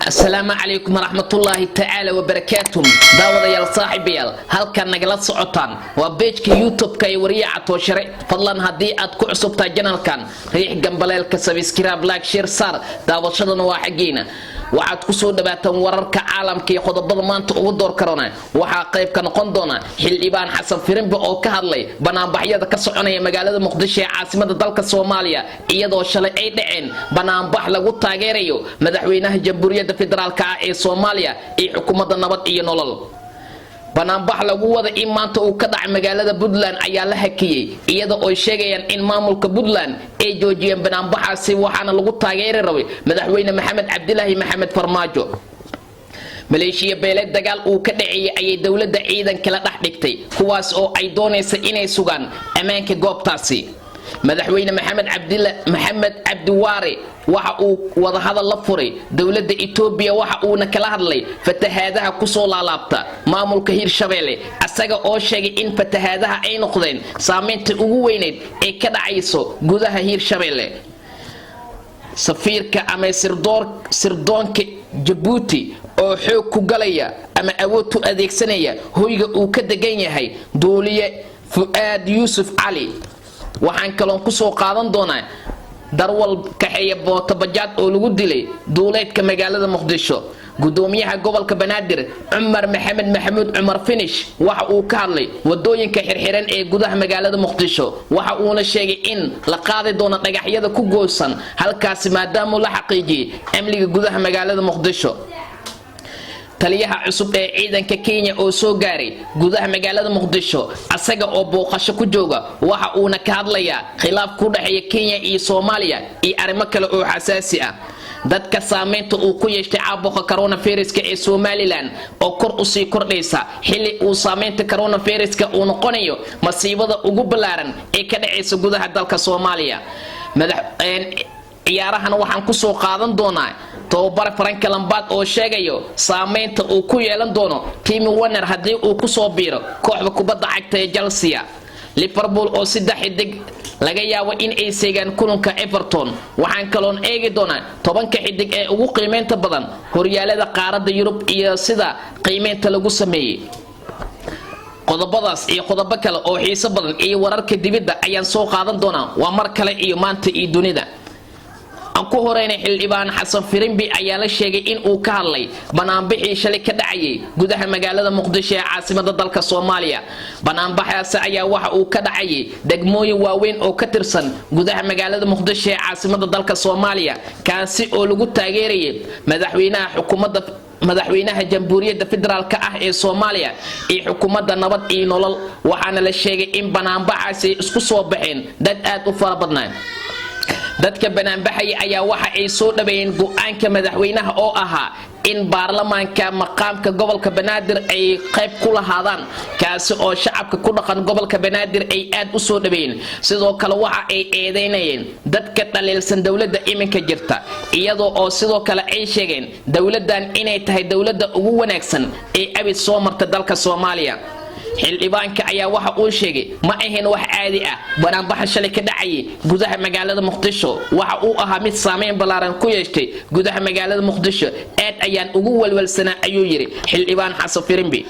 السلام عليكم ورحمة الله تعالى وبركاته. داود يا صاحبي halkan nagala socotaan waa page-ka YouTube-ka ay wariyaca Tooshare fadlan hadii aad ku cusubtahay channel-kan riix gambaleelka subscribe like share sar daawashadana waa xageena waxaad ku soo dhawaataan wararka caalamka iyo qodobada maanta ugu door karona waxa qayb ka noqon doona xildhibaan Xasan Firimbe oo ka hadlay banaanbaxyada ka soconaya magaalada Muqdisho ee caasimadda dalka Soomaaliya iyadoo shalay ay dhaceen banaanbax lagu taageerayo madaxweynaha Jamhuuriyadda Federaalka ee Soomaaliya ee xukuumadda nabad iyo nolol banaanbax lagu wada in maanta uu ka dhacay magaalada Puntland ayaa la hakiyay iyadoo ay sheegayaan in maamulka Puntland ay joojiyeen banaanbaxaasi waxaana lagu taageeri rabay madaxweyne Maxamed Cabdilaahi Maxamed Farmaajo maleeshiya beeled dagaal uu ka dhacay ayay dawladda ciidanka la dhaxdhigtay kuwaas oo ay doonayso inay sugaan amaanka goobtaasi madaxweyne Maxamed Cabdiwaare waxa uu wada hadal la furay dawladda Itoobiya waxa uu kala hadlay fatahaadaha ku soo laalaabta maamulka Hirshabeelle asaga oo sheegay in fatahaadaha ay noqdeen saameynta ugu weyneed ee ka dhacayso gudaha Hirshabeelle safiirka ama sirdoonka Djibouti oo xoog ku galaya ama awood u adeegsanaya hoyga uu ka degan yahay duuliye Fuad Yusuf Ali waxaan kaloon ku soo qaadan doonaa darwal kaxeeya boota bajaad oo lagu dilay duuleedka magaalada Muqdisho gudoomiyaha gobolka Banaadir Umar Maxamed Maxamuud Umar Finish waxa uu ka hadlay wadooyinka xirxiran ee gudaha magaalada Muqdisho waxa uu sheegay in la qaadi doono dhagaxyada ku goosan halkaas maadaama la xaqiijiyay amniga gudaha magaalada Muqdisho taliyaha cusub ee ciidanka Kenya oo soo gaaray gudaha magaalada Muqdisho asaga oo booqasho ku jooga waxa uu ka hadlayaa khilaaf ku dhaxeeya Kenya iyo Soomaaliya iyo arrimo kale oo xasaasi ah dadka saameynta uu ku yeeshay caabuqa coronavirus-ka ee Somaliland oo kor u sii kordhaysa xilli uu saameynta coronavirus-ka uu noqonayo masiibada ugu ballaaran ee ka dhacaysa gudaha dalka Soomaaliya ciyaarahan waxaan ku soo qaadan doonaa tababar Frank Lampard oo sheegayo saameynta uu ku yeelan doono Timo Werner hadii uu ku soo biiro kooxda kubadda cagta ee Chelsea Liverpool oo 3 xidig laga yaabo in ay seegaan kulanka Everton waxaan kaloon eegi doonaa 10 xidig ee ugu qiimeynta badan horyaalada qaaradda Yurub iyo sida qiimeynta lagu sameeyay qodobadaas iyo qodobo kale oo xiiso badan iyo wararka dibadda ayaan soo qaadan doonaa waa mar kale iyo maanta iyo dunida ku horeynay xildhibaan Xasan Firimbe ayaa la sheegay in uu ka hadlay banaanbixii shalay ka dhacay gudaha magaalada Muqdisho ee caasimadda dalka Soomaaliya banaanbaxaas ayaa waxa uu ka dhacay degmooyin waaweyn oo ka tirsan gudaha magaalada Muqdisho ee caasimadda dalka Soomaaliya kaasi oo lagu taageerayay madaxweynaha Jamhuuriyadda Federaalka ee Soomaaliya ee xukuumadda nabad iyo nolol waxaana la sheegay in banaanbaxaasi isku soo baxeen dad aad u fara badnaan dadka banaanbaxay ayaa waxa ay soo dhaweeyeen go'aanka madaxweynaha oo ahaa in baarlamaanka maqaamka gobolka Banaadir ay qayb ku lahaadaan kaasi oo shacabka ku dhaqan gobolka Banaadir ay aad u soo dhaweeyeen sidoo kale waxa ay eedeynayeen dadka dhaliilsan dawladda iminka jirta iyadoo oo sidoo kale ay sheegeen dawladdan inay tahay dawladda ugu wanaagsan ee abid soo marta dalka Soomaaliya xildhibaanka ayaa waxa uu sheegay ma ahayn wax caadi ah banaanbax shalay ka dhacay gudaha magaalada Muqdisho waxa uu ahaa mid saameyn ballaaran ku yeeshay gudaha magaalada Muqdisho aad ayaan ugu walwalsanaa ayuu yiri xildhibaan Xasan Firimbe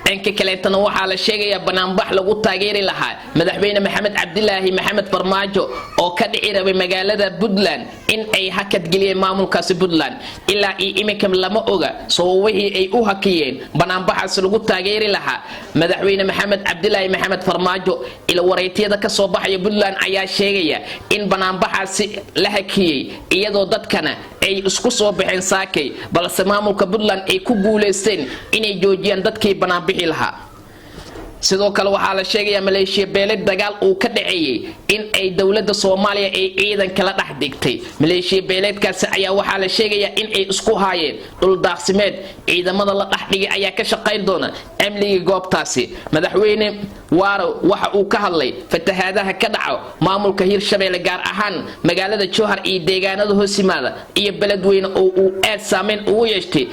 dhanka kaleetana waxaa la sheegayaa banaanbax lagu taageeri lahaa madaxweyne Maxamed Cabdilaahi Maxamed Farmaajo oo ka dhici rabay magaalada Puntland in ay hakad geliyeen maamulkaasi Puntland ilaa iminka lama oga sababihii ay u hakiyeen banaanbaxaas lagu taageeri lahaa madaxweyne Maxamed Cabdilaahi Maxamed Farmaajo ila wareeytiyada ka soo baxaya Puntland ayaa sheegaya in banaanbaxaasi la hakiyay iyadoo dadkana ay isku soo baxeen saakay balse maamulka Puntland ay ku guuleysteen inay joojiyaan dadkii banaanbixi lahaa sidoo kale waxaa la sheegayaa maleeshiya beeled dagaal uu ka dhacay in ay dawladda Soomaaliya ay ciidanka la dhaxdhigtay maleeshiya beeledkaas ayaa waxaa la sheegayaa in ay isku haayeen dhul daaqsimeed ciidamada la dhaxdhigay ayaa ka shaqeyn doona amniga goobtaasi madaxweyne Waaro waxa uu ka hadlay fatahaadaha ka dhaco maamulka Hirshabeelle gaar ahaan magaalada Jowhar iyo deegaanada hoos yimaada iyo beledweyne oo uu aad saameyn ugu yeeshay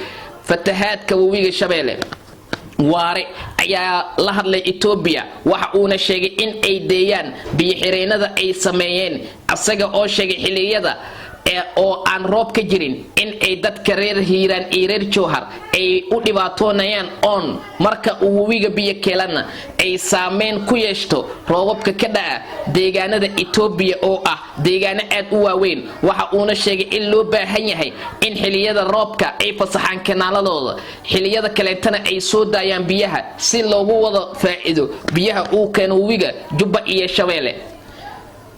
fatahaadka wabiga Shabeelle Waare ayaa la hadlay Itoobiya waxa uu sheegay in ay deeyaan biyo xireenada ay sameeyeen asaga oo sheegay xiliyada oo aan roob ka jirin in ay dadka reer Hiiraan iyo reer Jowhar ay u dhibaatoonayaan on marka uu webiga biyo keelana ay saameyn ku yeeshto roobabka ka dhaca deegaanada Itoobiya oo ah deegaano aad u waaweyn. waxa uuna sheegay in loo baahan yahay in xilliyada roobka ay fasaxaan kanaaladooda, xilliyada kaleetana ay soo daayaan biyaha si loogu wada faa'iido biyaha uu keeno webiga Jubba iyo Shabeelle.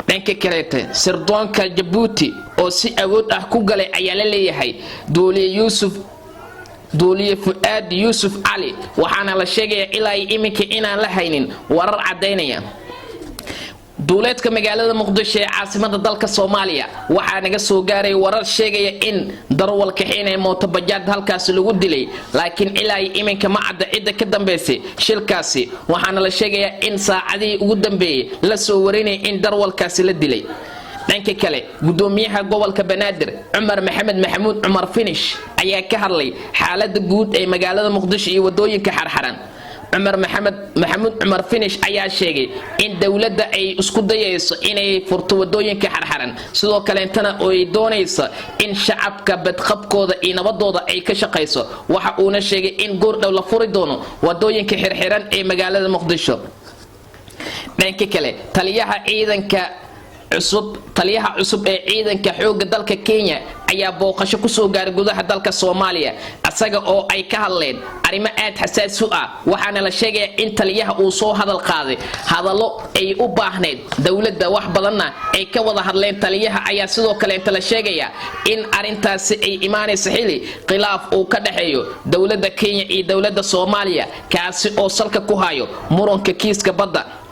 dhanka kaleete sirdoonka Djibouti oo si awood ah ku galay ayaa la leeyahay duuliye Fuad Yusuf Ali, waxaana la sheegay ilaa iminka inaan la haynin warar cadeynaya. duuleedka magaalada Muqdisho ee caasimada dalka Soomaaliya waxaa naga soo gaaray warar sheegaya in darwal kaxeynay mooto bajaaj halkaas lagu dilay, laakiin ilaa iminka ma cadda cidda ka dambeysay shilkaasi. waxaana la sheegayaa in saacadii ugu dambeeyay la soo warinay in darwalkaasi la dilay. dhanka kale gudoomiyaha gobolka Banaadir Cumar Maxamed Maxamuud Cumar Finish ayaa ka hadlay xaaladda guud ee magaalada Muqdisho iyo wadooyinka xarxaran. Cumar Maxamed Maxamuud Cumar Finish ayaa sheegay in dawladda ay isku dayayso inay furto wadooyinka xarxaran, sidoo kale intana ay doonayso in shacabka badqabkooda iyo nabadooda ay ka shaqeyso. waxa uuna sheegay in goor dhow la furi doono wadooyinka xirxiran ee magaalada Muqdisho. dhanka kale taliyaha cusub ee ciidanka xoogga dalka Kenya ayaa booqasho ku soo gaaray gudaha dalka Soomaaliya asaga oo ay ka hadleen arrimo aad xasaasi ah. waxaana la sheegay in taliyaha uu soo hadal qaaday hadallo ay u baahneed dawladda wax badanna ay ka wada hadleen. taliyaha ayaa sidoo kale inta la sheegaya in arintaasi ay imaanayso xili khilaaf uu ka dhaxeeyo dawladda Kenya iyo dawladda Soomaaliya kaasi oo salka ku hayo muranka kiiska badda.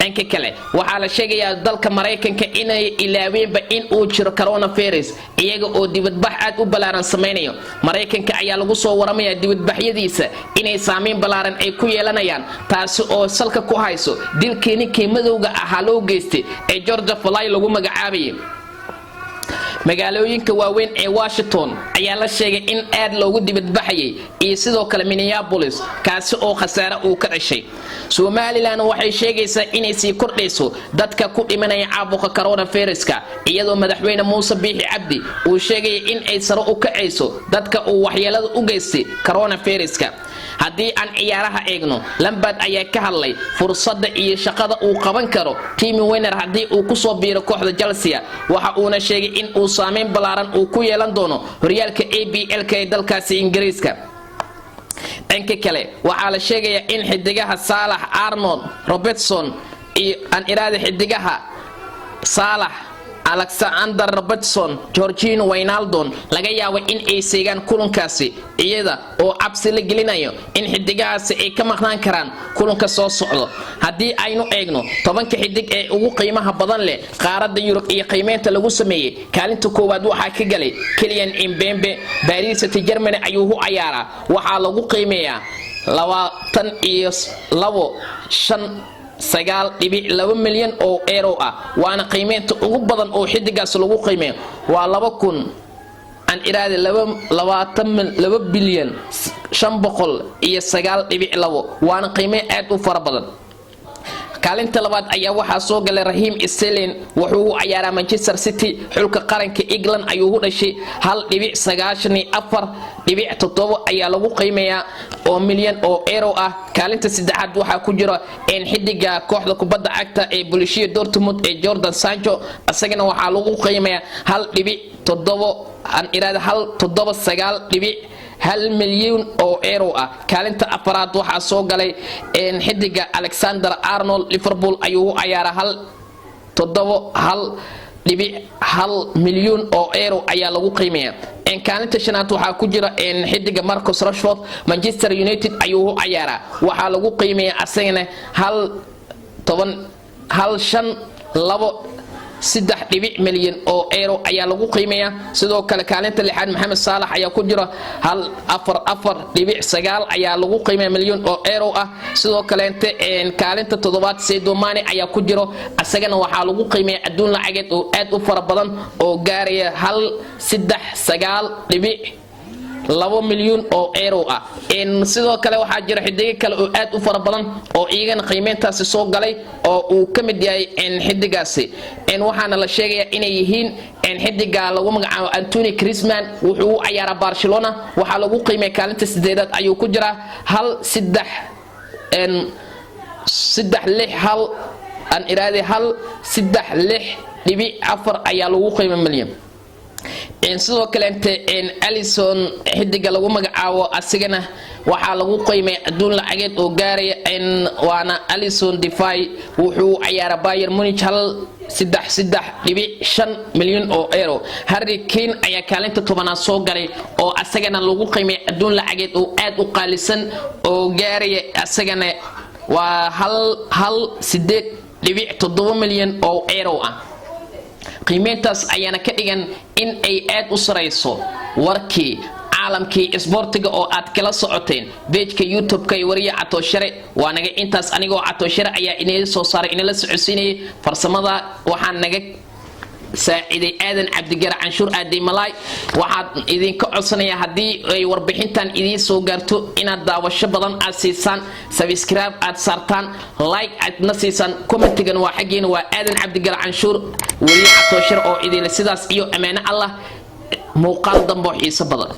dhanka kale waxaa la sheegayaa dalka Mareykanka inay ilaaweenba in uu jiro coronavirus iyaga oo dibadbax aad u balaaran sameynayo. Mareykanka ayaa lagu soo waramayaa dibadbaxyadiisa inay saameyn balaaran ay ku yeelanayaan, taasi oo salka ku hayso dilkeenii madowga ahaa loo geystay ee George Floyd lagu magacaabayay. magaalooyinka waaweyn ee Washington ayaa la sheegay in aad loogu dibadbaxayay iyo sidoo kale Minneapolis kaasi oo khasaare uu ka dhashay. Somaliland waxay sheegaysaa inay sii kordhayso dadka ku dhimanaya caabuqa coronavirus-ka iyadoo madaxweyne Muuse Biixi Cabdi uu sheegay in ay sare u kacayso dadka uu waxyeelada u geystay coronavirus-ka. haddii aan ciyaaraha eegno Lampard ayaa ka hadlay fursadda iyo shaqada uu qaban karo Timo Werner haddii uu ku soo biiro kooxda Chelsea. waxa uuna sheegay in uu saameyn balaaran uu ku yeelan doono horyaalka APL-ka ee dalkaasi Ingiriiska. dhanka kale waxaa la sheegayaa in xidigaha Salah, Arnold, Robertson iyo xidigaha Salah, Alexander Robertson, Georginio Wijnaldum laga yaabo in ay seegaan kulankaasi iyada oo cabsi la gelinayo in xidigahaasi ay ka maqnaan karaan kulanka soo socdo. haddii aynu eegno 10 xidig ee ugu qiimaha badan leh qaaradda Yurub iyo qiimeynta lagu sameeyay kaalinta koowaad waxaa ka galay Kylian Mbappe. Paris Saint-Germain ayuu u ciyaaraa, waxaa lagu qiimeeyaa 9.2 milyan oo euro ah, waana qiimeynta ugu badan oo xidigaas lagu qiimeeyo waa 2 bilyan 509.2, waana qiimeyn aad u fara badan. kaalinta labaad ayaa waxaa soo galay Raheem Sterling, wuxuu u ciyaaraa Manchester City. xulka qaranka England ayuu u dhashay 1.94 ayaa lagu qiimeeyaa oo milyan oo euro ah. kaalinta saddexaad waxaa ku jira xidiga kooxda kubadda cagta ee Borussia Dortmund ee Jadon Sancho, asagana waxaa lagu qiimeeyaa 1.79 milyan oo euro ah. kaalinta afraad waxaa soo galay xidiga Alexander Arnold, Liverpool ayuu u ciyaaraa 1.1 milyan oo euro ayaa lagu qiimeeyaa. kaalinta shanaad waxaa ku jira xidiga Marcus Rashford, Manchester United ayuu u ciyaaraa, waxaa lagu qiimeeyaa asagana 3 milyan oo euro ayaa lagu qiimeeyaa. sidoo kale kaalinta lixaad Mohamed Salah ayaa ku jira 4.9 ayaa lagu qiimeeyaa milyan oo euro ah. sidoo kale kaalinta toddobaad Sadio Mane ayaa ku jira, asagana waxaa lagu qiimeeyaa adduun lacageed oo aad u fara badan oo gaaraya 1.39 2 milyan oo euro ah. Sidoo kale waxaa jira xidiga kale oo aad u fara badan oo iyagana qiimeyntaasi soo galay oo uu ka mid yahay xidigaasi waxaana la sheegayaa inay yihiin xidiga lagu magacaabo Anthony Griezmann. wuxuu u ciyaaraa Barcelona, waxaa lagu qiimeeyay kaalinta 8aad ayuu ku jiraa 3.4 ayaa lagu qiimeeyay milyan. sidoo kale Alisson xidiga lagu magacaabo asigana waxaa lagu qiimeeyay aduun lacageed oo gaaraya waana Alisson Defay. wuxuu ciyaaraa Bayern Munich 3.5 milyan oo euro. Harry Kane ayaa kaalinta 10aad soo galay oo asagana lagu qiimeeyay aduun lacageed oo aad u qaalisan oo gaaraya asagana waa 8.7 milyan oo euro ah. qiimeyntaas ayaana ka dhigan in ay aad u sareyso warkii caalamkii isboortiga oo aad kala socoteen page-ka YouTube-ka iyo wariye Catoshare. waa naga intaas, anigoo Catoshare ayaa inoo soo saaray inala socodsiinayay farsamada. waxaan naga saaciday aadan cabdigar canshuur aaday malaay. waxaad idinka codsanayaa haddii ay warbixintan idiin soo gaarto inaad daawasho badan aad siisaan, subscribe aad saartaan, like aadna siisaan, commentigan waa xaggeena. waa aadan cabdigar canshuur wariye Catoshare oo idin sidaas iyo amaano Allah. muuqaal dambe oo xiiso badan.